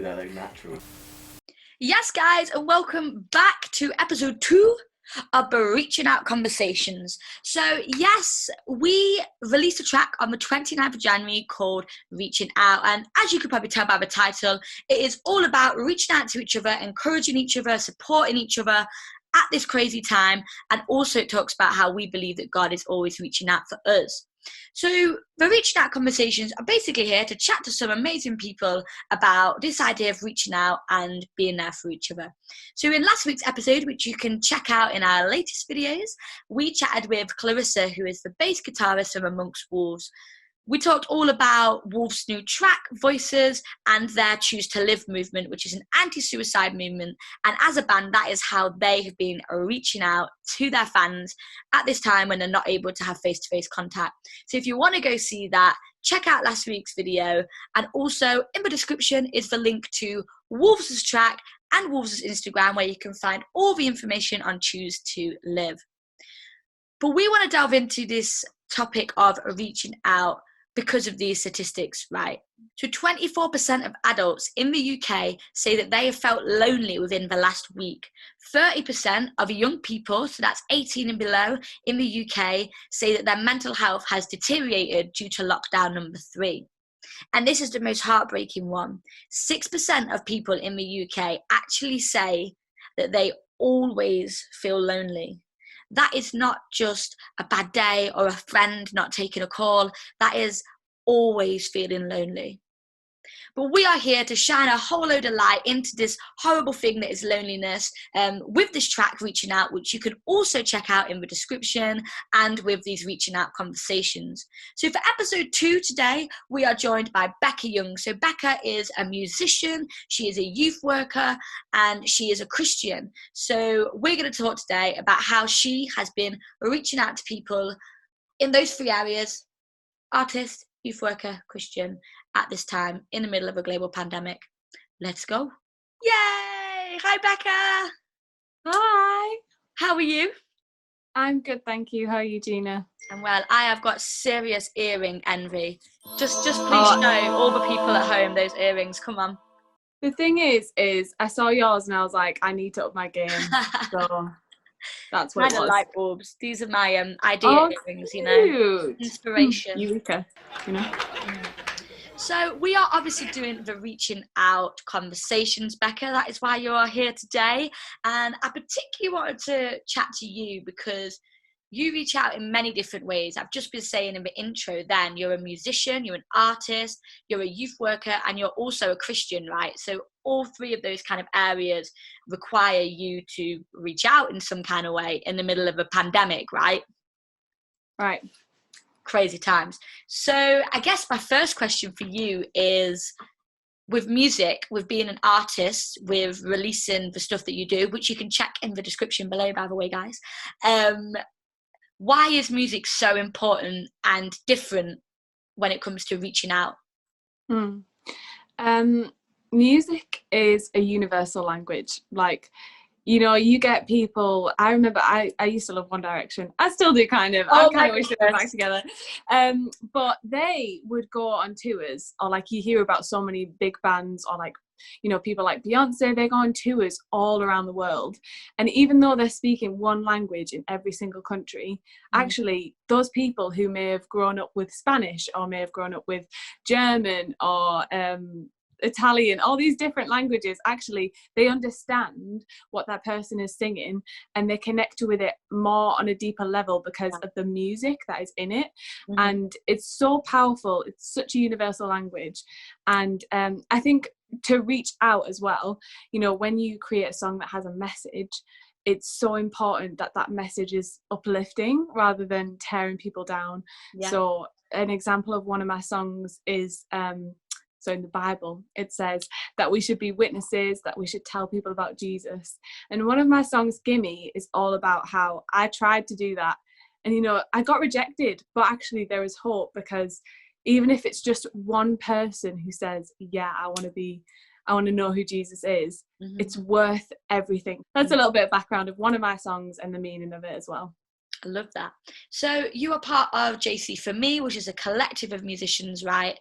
They look natural. Yes, guys, and welcome back to episode 2 of the Reaching Out Conversations. So, yes, we released a track on the 29th of January called Reaching Out. And as you could probably tell by the title, it is all about reaching out to each other, encouraging each other, supporting each other at this crazy time. And also it talks about how we believe that God is always reaching out for us. So the Reaching Out Conversations are basically here to chat to some amazing people about this idea of reaching out and being there for each other. So in last week's episode, which you can check out in our latest videos, we chatted with Clarissa, who is the bass guitarist from Amongst Wolves. We talked all about Wolves' new track, Voices, and their Choose to Live movement, which is an anti-suicide movement. And as a band, that is how they have been reaching out to their fans at this time when they're not able to have face-to-face contact. So if you want to go see that, check out last week's video. And also in the description is the link to Wolves' track and Wolves' Instagram, where you can find all the information on Choose to Live. But we want to delve into this topic of reaching out because of these statistics, right? So 24% of adults in the UK say that they have felt lonely within the last week. 30% of young people, so that's 18 and below, in the UK say that their mental health has deteriorated due to lockdown number 3. And this is the most heartbreaking one. 6% of people in the UK actually say that they always feel lonely. That is not just a bad day or a friend not taking a call. That is always feeling lonely. But we are here to shine a whole load of light into this horrible thing that is loneliness with this track, Reaching Out, which you can also check out in the description, and with these Reaching Out conversations. So for episode 2 today, we are joined by Becca Young. So Becca is a musician, she is a youth worker, and she is a Christian. So we're going to talk today about how she has been reaching out to people in those 3 areas: artist, youth worker, Christian, at this time in the middle of a global pandemic. Let's go. Yay! Hi, Becca. Hi. How are you? I'm good, thank you. How are you, Gina? And well, I have got serious earring envy. Just please show all the people at home those earrings. Come on. The thing is I saw yours and I was like, I need to up my game. So that's what it was. Light bulbs. These are my idea earrings, you know. Inspiration. Eureka, you know. So we are obviously doing the Reaching Out Conversations, Becca. That is why you are here today. And I particularly wanted to chat to you because you reach out in many different ways. I've just been saying in the intro then, you're a musician, you're an artist, you're a youth worker, and you're also a Christian, right? So all 3 of those kind of areas require you to reach out in some kind of way in the middle of a pandemic, right? Right. Crazy times. So I guess my first question for you is, with music, with being an artist, with releasing the stuff that you do, which you can check in the description below, by the way, guys, why is music so important and different when it comes to reaching out? Music is a universal language. Like, you know, you get people. I remember I used to love One Direction. I still do, kind of. I kind of wish they were back together. But they would go on tours, or like you hear about so many big bands, or like, you know, people like Beyonce, they go on tours all around the world. And even though they're speaking one language in every single country, actually those people who may have grown up with Spanish, or may have grown up with German, or Italian, all these different languages, actually they understand what that person is singing, and they connect with it more on a deeper level because of the music that is in it. And it's so powerful. It's such a universal language. And I think to reach out as well, you know, when you create a song that has a message, it's so important that that message is uplifting rather than tearing people down. So an example of one of my songs is so in the Bible, it says that we should be witnesses, that we should tell people about Jesus. And one of my songs, Gimme, is all about how I tried to do that. And, you know, I got rejected, but actually there is hope, because even if it's just one person who says, yeah, I want to know who Jesus is, it's worth everything. That's a little bit of background of one of my songs and the meaning of it as well. I love that. So you are part of JC For Me, which is a collective of musicians, right?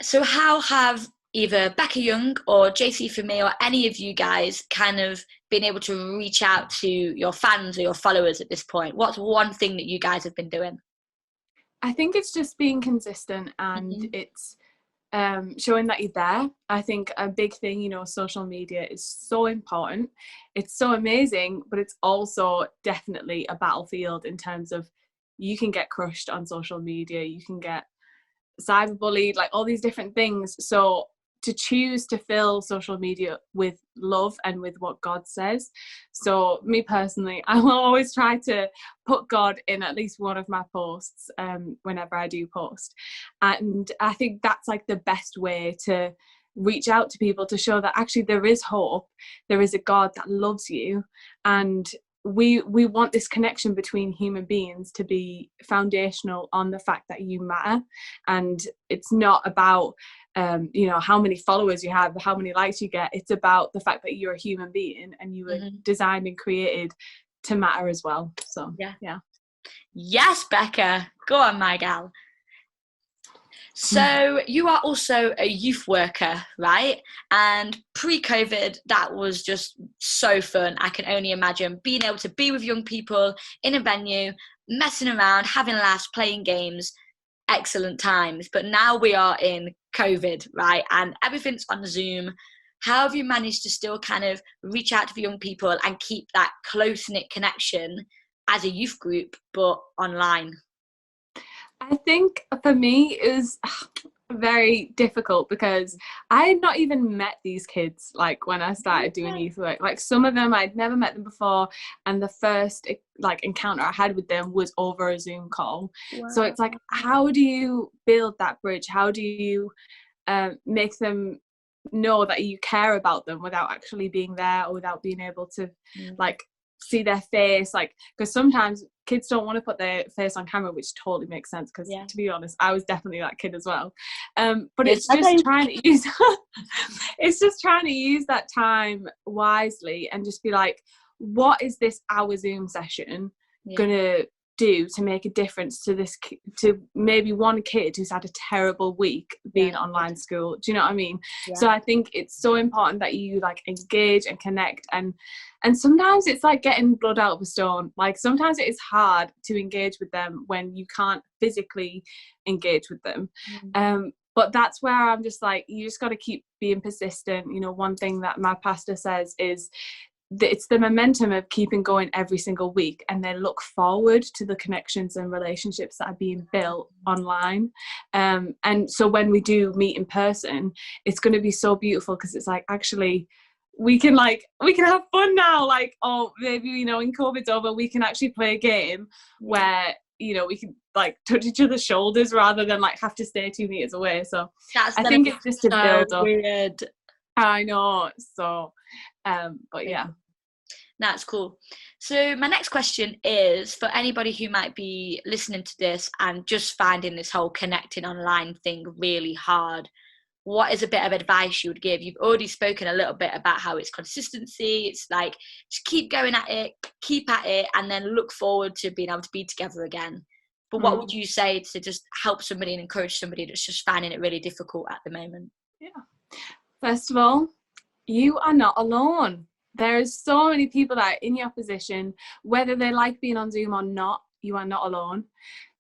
So how have either Becca Young or JC for me or any of you guys kind of been able to reach out to your fans or your followers at this point? What's one thing that you guys have been doing? I think it's just being consistent, and it's showing that you're there. I think a big thing, you know, social media is so important. It's so amazing, but it's also definitely a battlefield in terms of you can get crushed on social media, you can get cyberbullied, like all these different things. So to choose to fill social media with love and with what God says. So me personally, I will always try to put God in at least one of my posts whenever I do post. And I think that's like the best way to reach out to people, to show that actually there is hope, there is a God that loves you, and we want this connection between human beings to be foundational on the fact that you matter. And it's not about you know, how many followers you have, how many likes you get. It's about the fact that you're a human being and you were designed and created to matter as well. So yeah. Yes, Becca, go on, my gal. So you are also a youth worker, right? And pre-COVID, that was just so fun. I can only imagine being able to be with young people in a venue, messing around, having laughs, playing games, excellent times. But now we are in COVID, right? And everything's on Zoom. How have you managed to still kind of reach out to the young people and keep that close-knit connection as a youth group, but online? I think for me it was very difficult because I had not even met these kids like when I started doing youth work. Like some of them I'd never met them before, and the first like encounter I had with them was over a Zoom call. Wow. So it's like, how do you build that bridge? How do you make them know that you care about them without actually being there, or without being able to like see their face? Like, because sometimes kids don't want to put their face on camera, which totally makes sense, because to be honest, I was definitely that kid as well. But it's just trying to use it's just trying to use that time wisely and just be like, what is this hour Zoom session gonna do to make a difference to this to maybe one kid who's had a terrible week being online school? Do you know what I mean? So I think it's so important that you like engage and connect, and sometimes it's like getting blood out of a stone. Like sometimes it is hard to engage with them when you can't physically engage with them. But that's where I'm just like, you just got to keep being persistent. You know, one thing that my pastor says is it's the momentum of keeping going every single week, and then look forward to the connections and relationships that are being built online. And so when we do meet in person, it's going to be so beautiful, because it's like, actually we can have fun now. Like, oh, maybe, you know, when COVID's over, we can actually play a game where, you know, we can like touch each other's shoulders rather than like have to stay 2 meters away. So I think it's just to build up. Weird. I know. So but yeah, that's cool. So my next question is for anybody who might be listening to this and just finding this whole connecting online thing really hard. What is a bit of advice you would give? You've already spoken a little bit about how it's consistency. It's like, just keep going at it, keep at it, and then look forward to being able to be together again. But what would you say to just help somebody and encourage somebody that's just finding it really difficult at the moment? Yeah. First of all, you are not alone. There's so many people that are in your position, whether they like being on Zoom or not. You are not alone.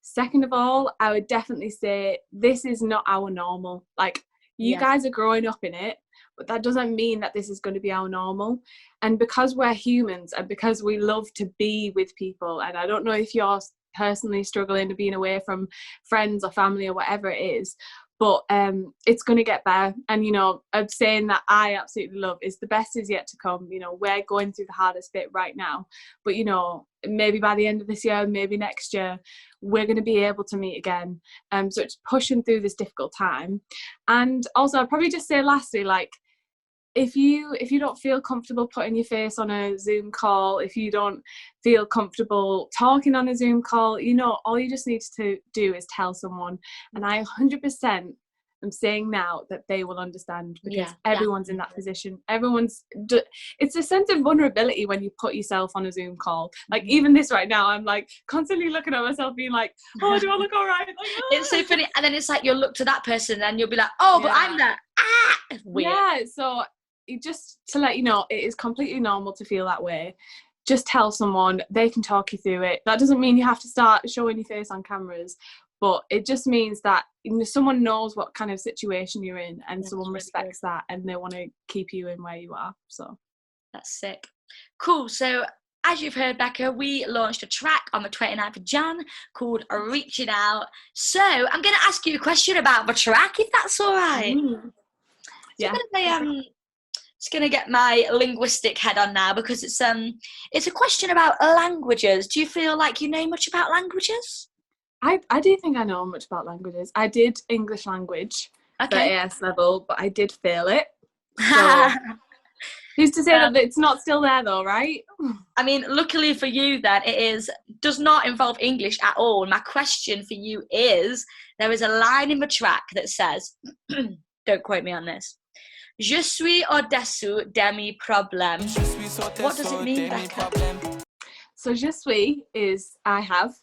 Second of all, I would definitely say this is not our normal. Like, you guys are growing up in it, but that doesn't mean that this is going to be our normal. And because we're humans, and because we love to be with people, and I don't know if you're personally struggling to being away from friends or family or whatever it is, but it's going to get better. And, you know, I'm saying that I absolutely love is the best is yet to come. You know, we're going through the hardest bit right now, but, you know, maybe by the end of this year, maybe next year, we're going to be able to meet again. So it's pushing through this difficult time. And also, I'd probably just say lastly, like, if you don't feel comfortable putting your face on a Zoom call, if you don't feel comfortable talking on a Zoom call, you know, all you just need to do is tell someone. And I 100% I'm saying now that they will understand, because Yeah, everyone's in that position. It's a sense of vulnerability when you put yourself on a Zoom call. Like even this right now, I'm like constantly looking at myself being like, oh, do I look all right? Like, oh. It's so funny. And then it's like you'll look to that person and you'll be like, oh, but I'm there. It's weird. Yeah, so just to let you know, it is completely normal to feel that way. Just tell someone, they can talk you through it. That doesn't mean you have to start showing your face on cameras, but it just means that someone knows what kind of situation you're in, and someone respects that, and they want to keep you in where you are. So that's sick. Cool. So as you've heard, Becca, we launched a track on the 29th of Jan called Reaching Out. So I'm going to ask you a question about the track, if that's all right. Yeah. Just going to get my linguistic head on now, because it's a question about languages. Do you feel like you know much about languages? I do think I know much about languages. I did English language at AS level, but I did fail it. So who's to say that it's not still there though, right? I mean, luckily for you then, does not involve English at all. My question for you is, there is a line in the track that says, don't quote me on this, Je suis au-dessous de mes problèmes. What does it mean, Becca? So je suis is I have.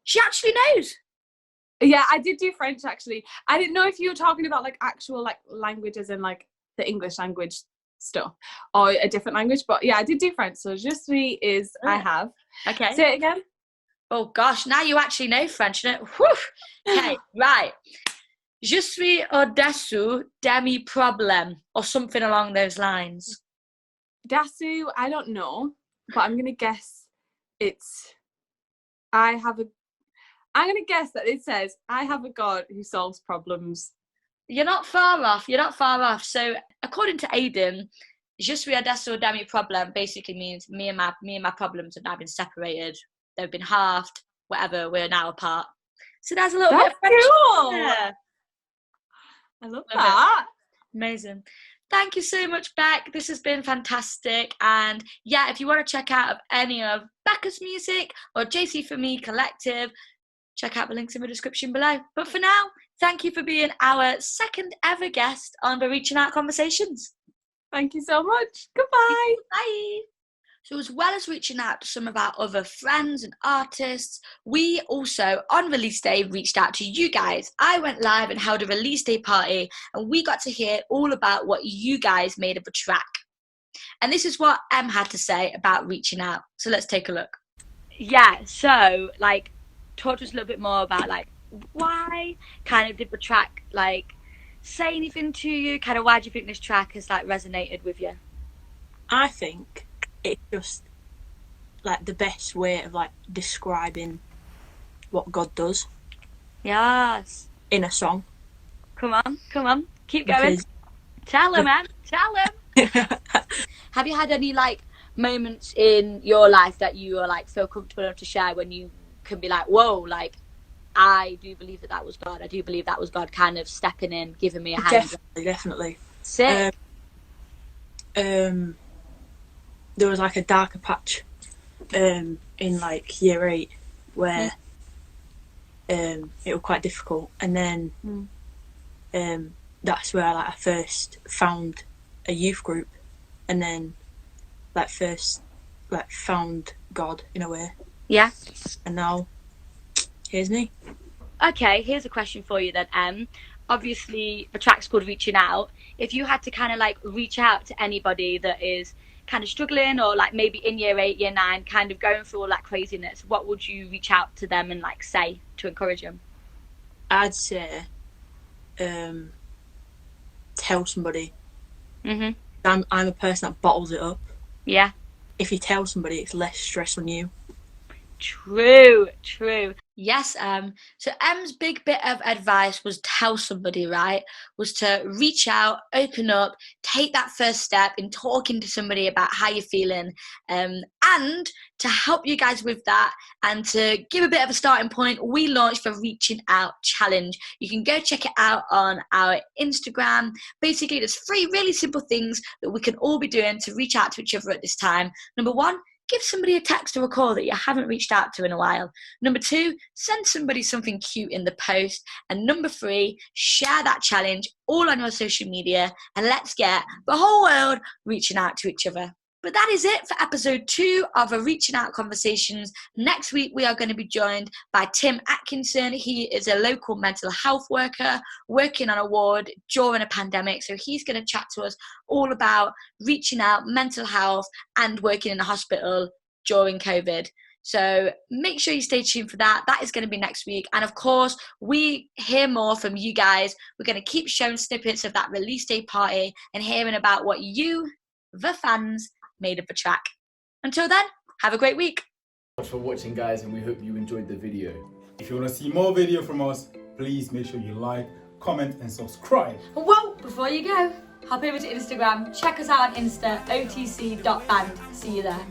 She actually knows. Yeah, I did do French actually. I didn't know if you were talking about like actual like languages and like the English language stuff or a different language, but yeah, I did do French. So je suis is I have. Okay. Say it again. Oh gosh, now you actually know French, don't you? Okay, right. Je suis au-dessous de mes problèmes, or something along those lines. Dasu, I don't know, but I'm gonna guess it's I'm going to guess that it says, I have a God who solves problems. You're not far off. So, according to Aidan, je suis au-dessous de mes problèmes basically means me and my problems have now been separated. They've been halved, whatever, we're now apart. So there's a little bit of French. Cool. Yeah. I love that. Amazing. Thank you so much, Beck. This has been fantastic. And yeah, if you want to check out any of Becca's music or JC for Me Collective, check out the links in the description below. But for now, thank you for being our second ever guest on the Reaching Out Conversations. Thank you so much. Goodbye. Bye. So as well as reaching out to some of our other friends and artists, we also, on release day, reached out to you guys. I went live and held a release day party, and we got to hear all about what you guys made of the track. And this is what Em had to say about reaching out. So let's take a look. Yeah, so talk to us a little bit more about why kind of did the track say anything to you? Kind of why do you think this track has resonated with you? I think it's just the best way of describing what God does. Yes. In a song. Come on, keep going. Tell him, man. Tell him. Have you had any moments in your life that you are feel comfortable enough to share when you can be whoa, I do believe that was God. I do believe that was God kind of stepping in, giving me a hand. Definitely. Sick. There was a darker patch in year 8 where it was quite difficult, and then that's where I first found a youth group, and then first found God in a way. Yeah. And now here's me. Okay, here's a question for you then, Em. Obviously the track's called Reaching Out. If you had to kind of reach out to anybody that is kind of struggling, or maybe in year 8, year 9, kind of going through all that craziness, what would you reach out to them and say to encourage them? I'd say tell somebody. I'm a person that bottles it up. Yeah. If you tell somebody, it's less stress on you. True. Yes, so M's big bit of advice was tell somebody, right? Was to reach out, open up, take that first step in talking to somebody about how you're feeling. And to help you guys with that and to give a bit of a starting point, we launched the Reaching Out Challenge. You can go check it out on our Instagram. Basically, there's 3 really simple things that we can all be doing to reach out to each other at this time. Number 1, give somebody a text or a call that you haven't reached out to in a while. Number 2, send somebody something cute in the post. And number 3, share that challenge all on your social media and let's get the whole world reaching out to each other. But that is it for episode 2 of a Reaching Out Conversations. Next week, we are going to be joined by Tim Atkinson. He is a local mental health worker working on a ward during a pandemic. So he's going to chat to us all about reaching out, mental health, and working in a hospital during COVID. So make sure you stay tuned for that. That is going to be next week. And of course, we hear more from you guys. We're going to keep showing snippets of that release day party and hearing about what you, the fans, made of the track. Until then, have a great week. Thanks for watching, guys, and we hope you enjoyed the video. If you want to see more video from us, please make sure you like, comment and subscribe. Whoa, before you go, hop over to Instagram, check us out on Insta, otc.band. See you there.